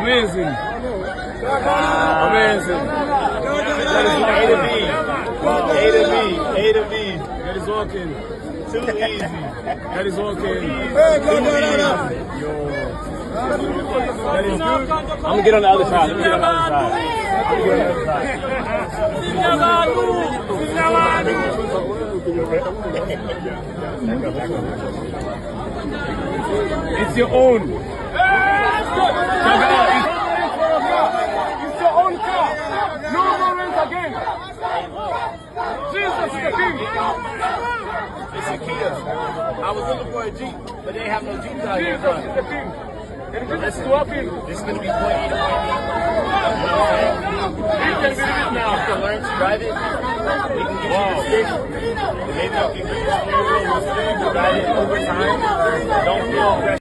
Amazing. Amazing. A to B. A to B. A to B. That is working. Too easy. That is working. Yo. That is good. I'm gonna get on the other side. Let me get on the other side. It's your own. It's your own car. No more rent again. Jesus is the king. It's a Kia. I was looking for a Jeep, but they have no Jeeps out here. Jesus is the king. This is going to be point A to point B. You know what I'm saying? You can learn to drive it. We can get you the stick. Maybe I can get you the steering wheel. We'll ride it over time. Don't feel pressure.